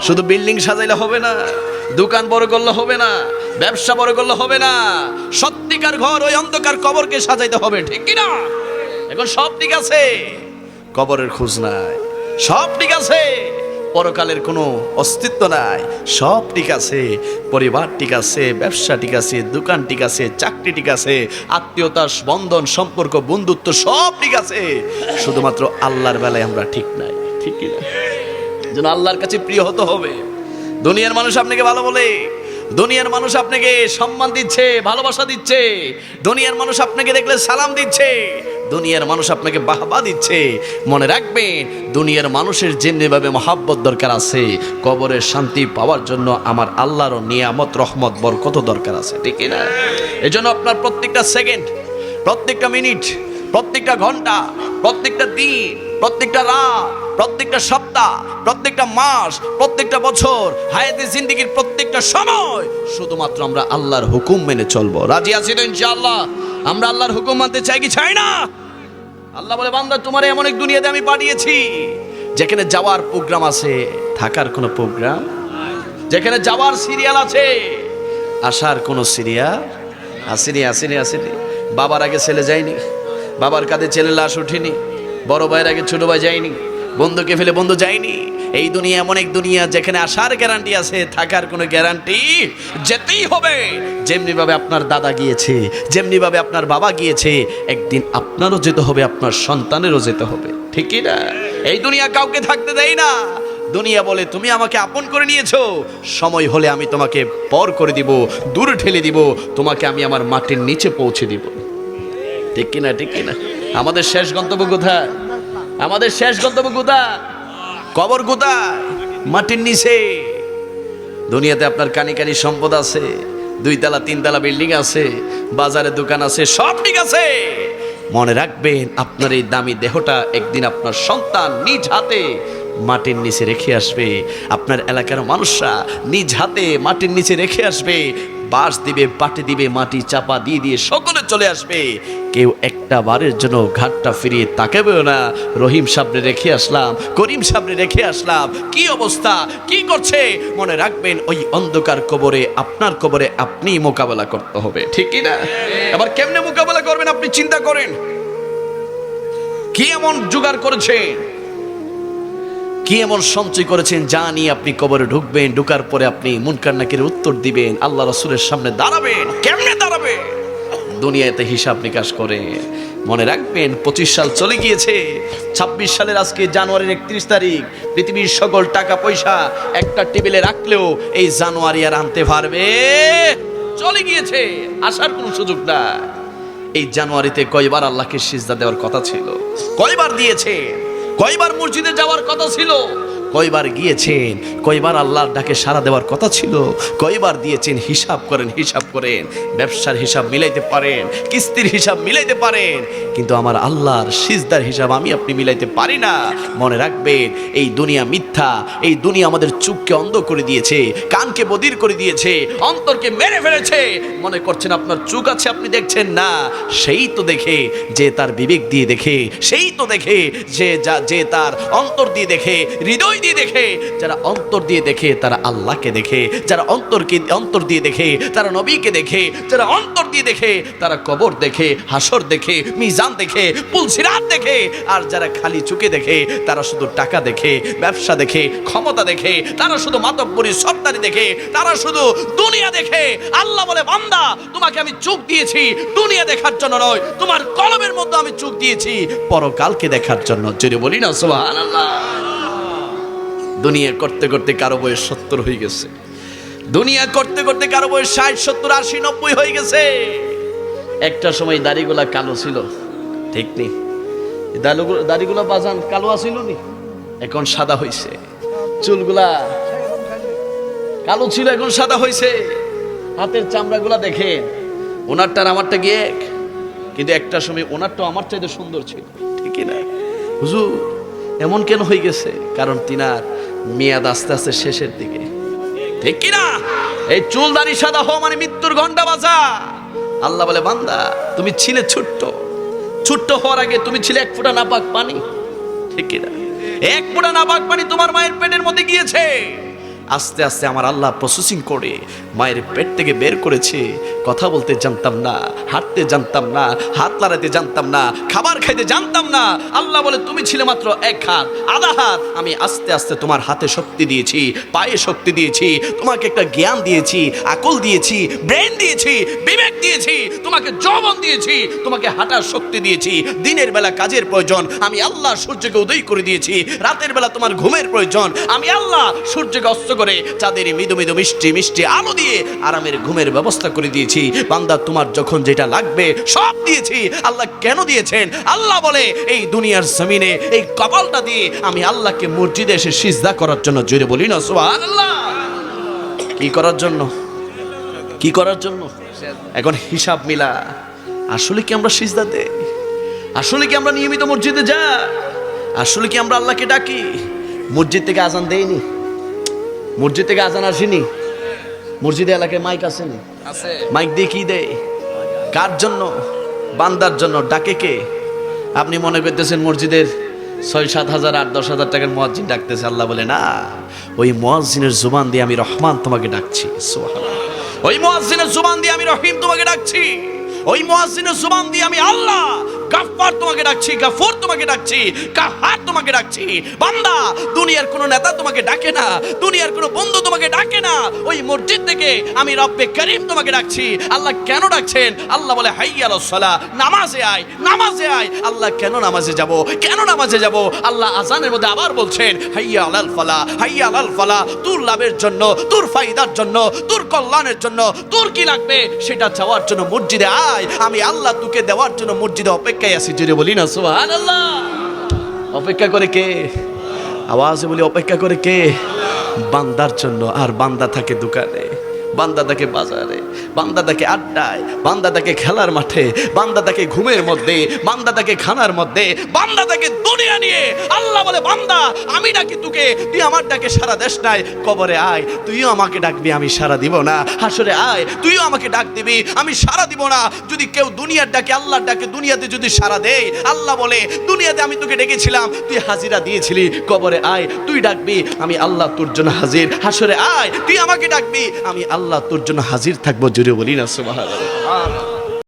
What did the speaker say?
শুধু বিল্ডিং সাজাইলে হবে না, দোকান বড় করলে হবে না, ব্যবসা বড় করলে হবে না, সত্যিকার ঘর ওই অন্ধকার কবরকে সাজাইতে হবে, ঠিক কি না? এখন সব ঠিক আছে, কবরের খোঁজ নাই, সব ঠিক আছে, পরকালের কোনো অস্তিত্ব নাই, সব ঠিক আছে, পরিবার ঠিক আছে, ব্যবসা ঠিক আছে, দোকান ঠিক আছে, চাকরি ঠিক আছে, আত্মীয়তার বন্ধন সম্পর্ক বন্ধুত্ব সব ঠিক আছে, শুধুমাত্র আল্লাহর বেলায় আমরা ঠিক নাই, ঠিক কি না? যেন আল্লাহর কাছে প্রিয় হতে হবে। দুনিয়ার মানুষ আপনাকে ভালো বলে, দুনিয়ার মানুষ আপনাকে সম্মান দিচ্ছে, ভালোবাসা দিচ্ছে, দুনিয়ার মানুষ আপনাকে দেখলে সালাম দিচ্ছে, দুনিয়ার মানুষ আপনাকে বাহবা দিচ্ছে, মনে রাখবেন দুনিয়ার মানুষের যেভাবে মহাব্বত দরকার আছে, কবরের শান্তি পাওয়ার জন্য আমার আল্লাহর নিয়ামত রহমত বরকত দরকার আছে, ঠিক না? এজন্য আপনার প্রত্যেকটা সেকেন্ড, প্রত্যেকটা মিনিট, প্রত্যেকটা ঘন্টা, প্রত্যেকটা দিন, প্রত্যেকটা রাত, প্রত্যেকটা সপ্তাহ, প্রত্যেকটা মাস, প্রত্যেকটা বছর, হায়াতে জিন্দেগির প্রত্যেকটা সময় শুধুমাত্র আমরা আল্লাহর হুকুম মেনে চলবো। রাজি আছি তো ইনশাআল্লাহ? আমরা আল্লাহর হুকুম মানতে চাই কি চাই না? আল্লাহ বলে, বান্দা তোমার এমন এক দুনিয়াতে আমি পাঠিয়েছি যেখানে যাওয়ার প্রোগ্রাম আছে, থাকার কোনো প্রোগ্রাম, যেখানে যাওয়ার সিরিয়াল আছে, আসার কোনো সিরিয়াল আসেনি, আসেনি, আসেনি। বাবার আগে ছেলে যায়নি, বাবার কাঁধে ছেলে লাশ ওঠেনি, বড় ভাইয়ের আগে ছোট ভাই যায়নি, বন্ধুকে ফেলে বন্ধু যায়নি। এই দুনিয়া এমন এক দুনিয়া যেখানে আসার গ্যারান্টি আছে, থাকার কোনো গ্যারান্টি, যেতেই হবে। যেমনি ভাবে আপনার দাদা গিয়েছে, যেমনি ভাবে আপনার বাবা গিয়েছে, একদিন আপনারও যেতে হবে, আপনার সন্তানেরও যেতে হবে, ঠিক কি না? এই দুনিয়া কাউকে থাকতে দেয় না। দুনিয়া বলে তুমি আমাকে আপন করে নিয়েছো, সময় হলে আমি তোমাকে পর করে দিব, দূরে ঠেলে দিব, তোমাকে আমি আমার মাটির নিচে পৌঁছে দিব, ঠিক কিনা? ঠিক কিনা? আমাদের শেষ গন্তব্য কোথায়? আমাদের শেষ গন্তব্য কোথায়? কবর কোথায়? মাটির নিচে। দুনিয়াতে আপনার কানি কানি সম্পদ আছে, 2 তলা 3 তলা বিল্ডিং আছে, বাজারে দোকান আছে, সব ঠিক আছে। মনে রাখবেন আপনার এই দামি দেহটা একদিন আপনার সন্তান নিজ হাতে মাটির নিচে রেখে আসবে, আপনার এলাকার মানুষরা নিজ হাতে মাটির নিচে রেখে আসবে, বাঁশ দিবে, পাটি দিবে, মাটি চাপা দিয়ে দিয়ে সকলে চলে আসবে। কেউ একটা বারের জন্য ঘাটটা ফিরিয়ে তাকাবেও না, রহিম সাবরে রেখে আসলাম, করিম সাবরে রেখে আসলাম, কি অবস্থা, কি করছে। মনে রাখবেন ওই অন্ধকার কবরে, আপনার কবরে আপনি মোকাবেলা করতে হবে, ঠিক কি না? এবার কেমনে মোকাবেলা করবেন আপনি চিন্তা করেন। কি এমন জোগাড় করেছেন, কি এমন সঞ্চয় করেছেন যা নিয়ে আপনি কবরে ঢুকবেন, ঢুকার পরে আপনি মুনকার নাকিরের উত্তর দিবেন, আল্লাহ রাসূলের সামনে দাঁড়াবেন। কেমনে দাঁড়াবে? দুনিয়াতে হিসাব নিকাশ করে। মনে রাখবেন 25 সাল চলে গিয়েছে, 26 সালের আজকে জানুয়ারির 31 তারিখ। পৃথিবীর সকল টাকা পয়সা একটা টেবিলে রাখলেও এই জানুয়ারি আর আনতে পারবে? চলে গিয়েছে, আসার কোনো সুযোগ নাই। এই জানুয়ারিতে কয়বার আল্লাহকে সিজদা দেওয়ার কথা ছিল, কয়বার দিয়েছে, কয়বার মসজিদে যাওয়ার কথা ছিল, কয়বার গিয়েছেন, কয়বার আল্লাহর ডাকে সাড়া দেওয়ার কথা ছিল, কয়বার দিয়েছেন, হিসাব করেন, হিসাব করেন। ব্যবসার হিসাব মিলাইতে পারেন, কিস্তির হিসাব মিলাইতে পারেন, কিন্তু আমার আল্লাহর সিজদার হিসাব আমি আপনি মিলাইতে পারি না। মনে রাখবেন এই দুনিয়া মিথ্যা, এই দুনিয়া আমাদের চোখকে অন্ধ করে দিয়েছে, কানকে বধির করে দিয়েছে, অন্তরকে মেরে ফেলেছে। মনে করছেন আপনার চোখ আছে, আপনি দেখছেন না। সেই তো দেখে যে তার বিবেক দিয়ে দেখে, সেই তো দেখে যে তার অন্তর দিয়ে দেখে, হৃদয় দিয়ে দেখে। যারা অন্তর দিয়ে দেখে তারা আল্লাহকে দেখে, যারা অন্তর দিয়ে দেখে তারা নবীকে দেখে, যারা অন্তর দিয়ে দেখে তারা কবর দেখে, হাসর দেখে, মিজান দেখে, পুলসিরাত দেখে। আর যারা খালি চোখে দেখে তারা শুধু টাকা দেখে, ব্যবসা দেখে, ক্ষমতা দেখে, তারা শুধু মাতব্বরি সর্দারি দেখে, তারা শুধু দুনিয়া দেখে। আল্লাহ বলে, বান্দা তোমাকে আমি চোখ দিয়েছি দুনিয়া দেখার জন্য নয়, তোমার কলমের মধ্যে আমি চোখ দিয়েছি পরকালকে দেখার জন্য। যদি বলি না সুবহানাল্লাহ। দুনিয়া করতে করতে কারো বয়স 70 হয়ে গেছে, দুনিয়া করতে করতে কারো বয়স 60, 70, 80, 90 হয়ে গেছে। একটা সময় দাড়িগুলা কালো ছিল, ঠিক নেই? দাড়িগুলা বাজান কালো আছিল নি, এখন সাদা হয়েছে। চুলগুলা কালো ছিল, এখন সাদা হয়েছে। হাতের চামড়াগুলা দেখেন, ওনারটার আমারটা গিয়ে এক, কিন্তু একটা সময় ওনারটা আমার চাইতে সুন্দর ছিল, ঠিক না? হুজুর এমন কেন হয়ে গেছে? কারণ তিনার মেয়াদ আস্তে আস্তে শেষের দিকে, ঠিক কিনা? এই চুল দাড়ি সাদা হওয়া মানে মৃত্যুর ঘন্টা বাজা। আল্লাহ বলে, বান্দা তুমি ছিলে ছোট্ট, ছোট্ট হওয়ার আগে তুমি ছিলে 1 ফোঁটা নাপাক পানি, ঠিক কিনা? 1 ফোঁটা নাপাক পানি তোমার মায়ের পেটের মধ্যে গিয়েছে। আস্তে আস্তে আমার আল্লাহ প্রসেসিং করে মায়ের পেট থেকে বের করেছে। কথা বলতে জানতাম না, হাঁটতে জানতাম না, হাত লাড়াতে জানতাম না, খাবার খাইতে জানতাম না। আল্লাহ বলে তুমি ছিলে মাত্র এক হাত, আধা হাত, আমি আস্তে আস্তে তোমার হাতে শক্তি দিয়েছি, পায়ে শক্তি দিয়েছি, তোমাকে একটা জ্ঞান দিয়েছি, আকল দিয়েছি, ব্রেন দিয়েছি, বিবেক দিয়েছি, তোমাকে যৌবন দিয়েছি, তোমাকে হাঁটার শক্তি দিয়েছি। দিনের বেলা কাজের প্রয়োজন, আমি আল্লাহ সূর্যকে উদয় করে দিয়েছি। রাতের বেলা তোমার ঘুমের প্রয়োজন, আমি আল্লাহ সূর্যকে অস্ত করে চাঁদের মৃদু মৃদু মিষ্টি মিষ্টি আলো দিয়ে আরামের ঘুমের ব্যবস্থা করে দিয়েছি। বান্দা তোমার যখন যেটা লাগবে সব দিয়েছি। আল্লাহ কেন দিয়েছেন? আল্লাহ বলে এই দুনিয়ার জমিনে এই কপালটা দিয়ে আমি আল্লাহকে মসজিদে এসে সিজদা করার জন্য। জোরে বলি না সুবহানাল্লাহ। কি করার জন্য? কি করার জন্য? এখন হিসাব মিলা, আসলে কি আমরা সিজদা দেই? আসলে কি আমরা নিয়মিত মসজিদে যাই? আসলে কি আমরা আল্লাহকে ডাকি? মসজিদ থেকে আজান দেইনি, মসজিদ থেকে আজান আসেনি, মসজিদে এলাকায় মাইক আসেনি, মাইক দিয়ে কি দেয়? কার জন্য? বান্দার জন্য। ডাকে কে? আপনি মনে করতেছেন মসজিদের 6-7 হাজার 8-10 হাজার টাকার মুয়াজ্জিন ডাকতেছে। আল্লাহ বলে না, ওই মুয়াজ্জিনের জুবান দিয়ে আমি রহমান তোমাকে ডাকছি। সুবহানাল্লাহ। ওই মুয়াজ্জিনের জুবান দিয়ে আমি রহিম তোমাকে ডাকছি। ওই মুয়াজ্জিনের জুবান দিয়ে আমি আল্লাহ গাফফার তোমাকে ডাকছি, গাফুর তোমাকে ডাকছি, কাহার তোমাকে ডাকছি। বান্দা, দুনিয়ার কোনো নেতা তোমাকে ডাকে না, দুনিয়ার কোনো বন্ধু তোমাকে ডাকে না। ওই মসজিদ থেকে আমি রব্বে করিম তোমাকে ডাকছি। আল্লাহ কেন ডাকছেন? আল্লাহ বলে হাইয়া আলাস সালাহ, নামাজে আয়, নামাজে আয়। আল্লাহ কেন নামাজে যাব? কেন নামাজে যাব? আল্লাহ আজানের মধ্যে আবার বলছেন হাইয়া আলাল ফালাহ, হাইয়া আলাল ফালাহ। তোর লাভের জন্য, তোর ফায়দার জন্য, তোর কল্যাণের জন্য, তোর কি লাগবে সেটা চাওয়ার জন্য মসজিদে আয়। আমি আল্লাহ তোকে দেওয়ার জন্য মসজিদে অপেক্ষায় আছি। জোরে বলি না সুবহানাল্লাহ। অপেক্ষা করে কে? আওয়াজে বলি অপেক্ষা করে কে? বান্দার জন্য। আর বান্দা থাকে দোকানে, বান্দা থাকে বাজারে, বান্দা থাকে আড্ডায়, বান্দা থাকে খেলার মাঠে, বান্দা থাকে ঘুমের মধ্যে, বান্দা থাকে খানার মধ্যে, বান্দা থাকে দুনিয়া নিয়ে। আল্লাহ বলে বান্দা, আমি ডাকি তোকে, তুই আমার ডাকে সারা দেশ নাই। কবরে আয়, তুইও আমাকে ডাকবি, আমি সারা দিব না। হাসরে আয়, তুইও আমাকে ডাক দিবি, আমি সারা দিব না। যদি কেউ দুনিয়ার ডাকে আল্লাহর ডাকে দুনিয়াতে যদি সারা দেয়, আল্লাহ বলে দুনিয়াতে আমি তোকে ডেকেছিলাম, তুই হাজিরা দিয়েছিলি। কবরে আয়, তুই ডাকবি, আমি আল্লাহ তোর জন্য হাজির। হাসরে আয়, তুই আমাকে ডাকবি, আমি আল্লাহ তোর জন্য হাজির থাকবো। জোরে বলি না সুবহানাল্লাহ।